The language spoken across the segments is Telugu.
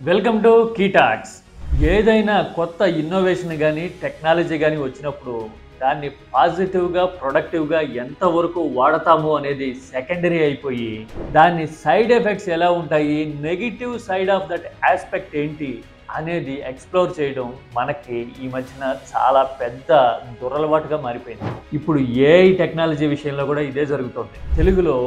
Welcome to కీటాక్స్. ఏదైనా కొత్త ఇన్నోవేషన్ కానీ టెక్నాలజీ కానీ వచ్చినప్పుడు దాన్ని పాజిటివ్గా ప్రొడక్టివ్గా ఎంతవరకు వాడతాము అనేది సెకండరీ అయిపోయి దాని సైడ్ ఎఫెక్ట్స్ ఎలా ఉంటాయి, negative side of that aspect ఏంటి అనేది ఎక్స్ప్లోర్ చేయడం మనకి ఈ మధ్యన చాలా పెద్ద దురలవాటుగా మారిపోయింది. ఇప్పుడు ఏఐ టెక్నాలజీ విషయంలో కూడా ఇదే జరుగుతుంది. తెలుగులో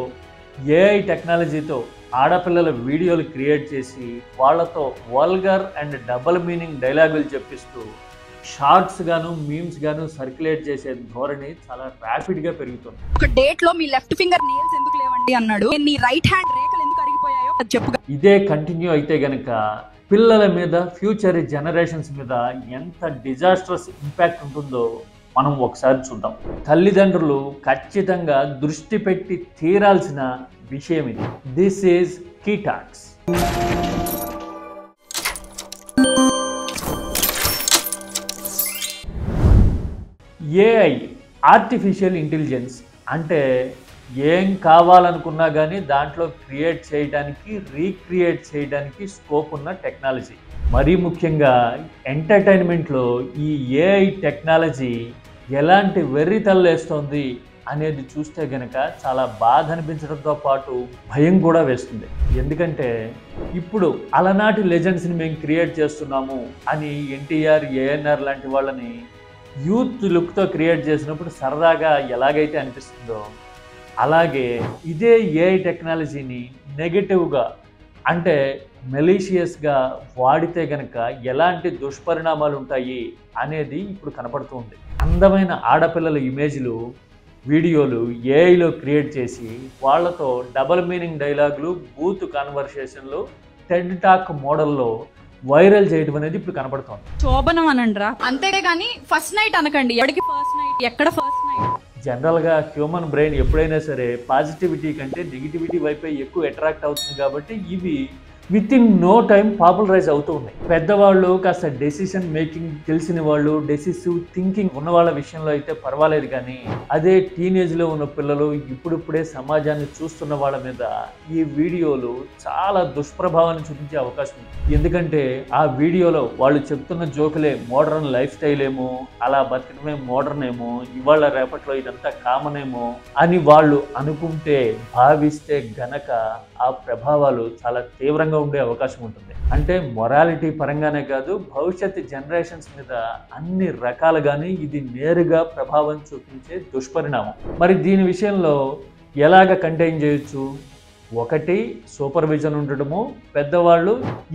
ఏఐ టెక్నాలజీతో ఆడపిల్లల వీడియోలు క్రియేట్ చేసి వాళ్ళతో వల్గర్ అండ్ డబుల్ మీనింగ్ డైలాగులు చెప్పిస్తూ షార్ట్స్ గాను మీమ్స్ గాను సర్క్యులేట్ చేసే ధోరణి చాలా ర్యాపిడ్గా పెరుగుతుంది. ఒక డేట్ లో మీ లెఫ్ట్ ఫింగర్ నెయిల్స్ ఎందుకు లేవండి అన్నాడు, నీ రైట్ హ్యాండ్ రేఖలు ఎందుకు అరిగిపోయాయో చెప్పు. ఇదే కంటిన్యూ అయితే గనక పిల్లల మీద, ఫ్యూచర్ జనరేషన్స్ మీద ఎంత డిజాస్ట్రస్ ఇంపాక్ట్ ఉంటుందో మనం ఒకసారి చూద్దాం. తల్లిదండ్రులు ఖచ్చితంగా దృష్టి పెట్టి తీరాల్సిన విషయం ఇది. This is key talks. AI artificial intelligence అంటే ఏం కావాలనుకున్నా కానీ దాంట్లో క్రియేట్ చేయడానికి, రీక్రియేట్ చేయడానికి స్కోప్ ఉన్న టెక్నాలజీ. మరీ ముఖ్యంగా ఎంటర్టైన్మెంట్లో ఈ ఏఐ టెక్నాలజీ ఎలాంటి వెర్రితల్లేస్తోంది అనేది చూస్తే గనక చాలా బాధ అనిపించడంతో పాటు భయం కూడా వేస్తుంది. ఎందుకంటే ఇప్పుడు అలనాటి లెజెండ్స్ని మేము క్రియేట్ చేస్తున్నాము అని ఎన్టీఆర్, ఏఎన్ఆర్ లాంటి వాళ్ళని యూత్ లుక్తో క్రియేట్ చేసినప్పుడు సరదాగా ఎలాగైతే అనిపిస్తుందో అలాగే ఇదే ఏఐ టెక్నాలజీని నెగటివ్గా అంటే మెలీషియస్గా వాడితే గనక ఎలాంటి దుష్పరిణామాలు ఉంటాయి అనేది ఇప్పుడు కనపడుతుంది. అందమైన ఆడపిల్లల ఇమేజ్లు, వీడియోలు ఏఐలో క్రియేట్ చేసి వాళ్ళతో డబుల్ మీనింగ్ డైలాగులు, బూత్ కాన్వర్సేషన్లు, టెడ్ టాక్ మోడల్లో వైరల్ చేయడం అనేది ఇప్పుడు కనపడుతోంది. శోభనం అనండ్రా అంతే కానీ ఫస్ట్ నైట్ అనకండి. ఎవరికి ఫస్ట్ నైట్, ఎక్కడ ఫస్ట్ నైట్? జనరల్గా హ్యూమన్ బ్రెయిన్ ఎప్పుడైనా సరే పాజిటివిటీ కంటే నెగిటివిటీ వైపే ఎక్కువ అట్రాక్ట్ అవుతుంది. కాబట్టి ఇవి within no time popularise అవుతూ ఉన్నాయి. పెద్దవాళ్ళు, కాస్త డెసిషన్ మేకింగ్ తెలిసిన వాళ్ళు, డెసిసివ్ థింకింగ్ ఉన్న వాళ్ళ విషయంలో అయితే పర్వాలేదు. కానీ అదే టీనేజ్లో ఉన్న పిల్లలు, ఇప్పుడిప్పుడే సమాజాన్ని చూస్తున్న వాళ్ళ మీద ఈ వీడియోలు చాలా దుష్ప్రభావాన్ని చూపించే అవకాశం ఉంది. ఎందుకంటే ఆ వీడియోలో వాళ్ళు చెప్తున్న జోకులే మోడర్న్ లైఫ్ స్టైల్ ఏమో, అలా బతకడమే మోడర్న్ ఏమో, ఇవాళ రేపట్లో ఇదంతా కామన్ ఏమో అని వాళ్ళు అనుకుంటే, భావిస్తే గనక ఆ ప్రభావాలు చాలా తీవ్రంగా ఉండే అవకాశం ఉంటుంది. అంటే మొరాలిటీ పరంగానే కాదు, భవిష్యత్ జనరేషన్స్ మీద అన్ని రకాలుగానే ఇది నేరుగా ప్రభావం చూపించే దుష్పరిణామం. మరి దీని విషయంలో ఎలాగ కంటైన్ చేయొచ్చు? ఒకటి, సూపర్విజన్ ఉండడము. పెద్దవాళ్ళు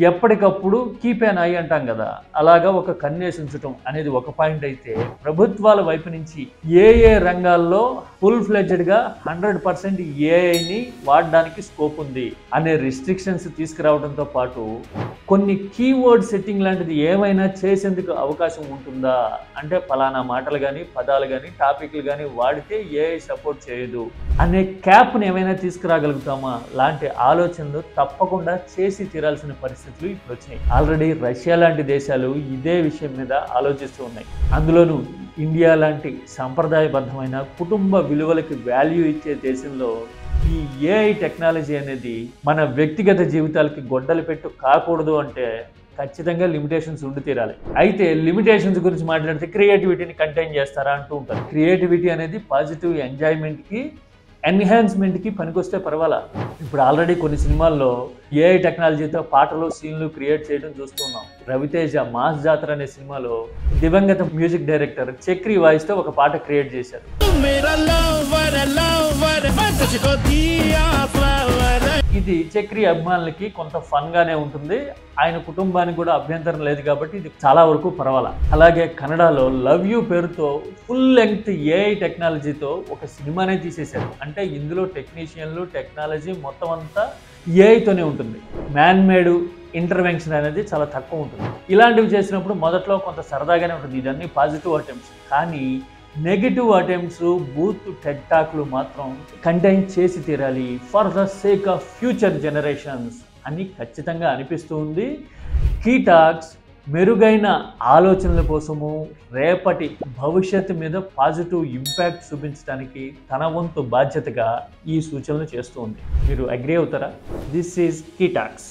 ఎప్పటికప్పుడు కీప్ ఎన్ ఐ అంటాం కదా, అలాగా ఒక కన్నేసి ఉంచడం అనేది ఒక పాయింట్ అయితే, ప్రభుత్వాల వైపు నుంచి ఏ రంగాల్లో ఫుల్ ఫ్లెడ్జ్డ్గా 100% ఏఐని వాడడానికి స్కోప్ ఉంది అనే రిస్ట్రిక్షన్స్ తీసుకురావడంతో పాటు కొన్ని కీవర్డ్ సెట్టింగ్ లాంటిది ఏమైనా చేసేందుకు అవకాశం ఉంటుందా అంటే ఫలానా మాటలు కానీ, పదాలు కానీ, టాపిక్లు కానీ వాడితే ఏఐ సపోర్ట్ చేయదు అనే క్యాప్ని ఏమైనా తీసుకురాగలుగుతామా లాంటి ఆలోచనలు తప్పకుండా చేసి తీరాల్సిన పరిస్థితులు ఇప్పుడు వచ్చినాయి. ఆల్రెడీ రష్యా లాంటి దేశాలు ఇదే విషయం మీద ఆలోచిస్తూ ఉన్నాయి. అందులోనూ ఇండియా లాంటి సంప్రదాయబద్ధమైన కుటుంబ విలువలకి వాల్యూ ఇచ్చే దేశంలో ఈ ఏఐ టెక్నాలజీ అనేది మన వ్యక్తిగత జీవితాలకి గొడ్డలి పెట్టు కాకూడదు అంటే ఖచ్చితంగా లిమిటేషన్స్ ఉండి తీరాలి. అయితే లిమిటేషన్స్ గురించి మాట్లాడితే క్రియేటివిటీని కంటైన్ చేస్తారా అంటూ ఉంటారు. క్రియేటివిటీ అనేది పాజిటివ్ ఎంజాయ్మెంట్కి, ఎన్హాన్స్మెంట్కి పనికొస్తే పర్వాలా. ఇప్పుడు ఆల్రెడీ కొన్ని సినిమాల్లో ఏఐ టెక్నాలజీతో పాటలు, సీన్లు క్రియేట్ చేయడం చూస్తున్నాం. రవితేజ మాస్ జాతర అనే సినిమాలో దివంగత మ్యూజిక్ డైరెక్టర్ చక్రి వాయిస్తో ఒక పాట క్రియేట్ చేశారు. ఇది చక్రి అభిమానులకి కొంత ఫన్గానే ఉంటుంది, ఆయన కుటుంబానికి కూడా అభ్యంతరం లేదు కాబట్టి ఇది చాలా వరకు పర్వాలా. అలాగే కన్నడలో లవ్ యూ పేరుతో ఫుల్ లెంగ్త్ ఏఐ టెక్నాలజీతో ఒక సినిమానే తీసేశారు. అంటే ఇందులో టెక్నీషియన్లు, టెక్నాలజీ మొత్తం అంతా ఏఐతోనే ఉంటుంది. మ్యాన్ మేడ్ ఇంటర్వెన్షన్ అనేది చాలా తక్కువ ఉంటుంది. ఇలాంటివి చేసినప్పుడు మొదట్లో కొంత సరదాగానే ఉంటుంది. ఇదన్నీ పాజిటివ్ అటెంప్ట్స్. కానీ నెగిటివ్ అటెంప్ట్స్, బూత్ టెడ్ టాక్లు మాత్రం కంటైన్ చేసి తీరాలి for the sake of future generations అని ఖచ్చితంగా అనిపిస్తూ ఉంది. కీటాక్స్ మెరుగైన ఆలోచనల కోసము, రేపటి భవిష్యత్తు మీద పాజిటివ్ ఇంపాక్ట్ చూపించడానికి తన వంతు బాధ్యతగా ఈ సూచనలు చేస్తూ ఉంది. మీరు అగ్రీ అవుతారా? This is కీటాక్స్.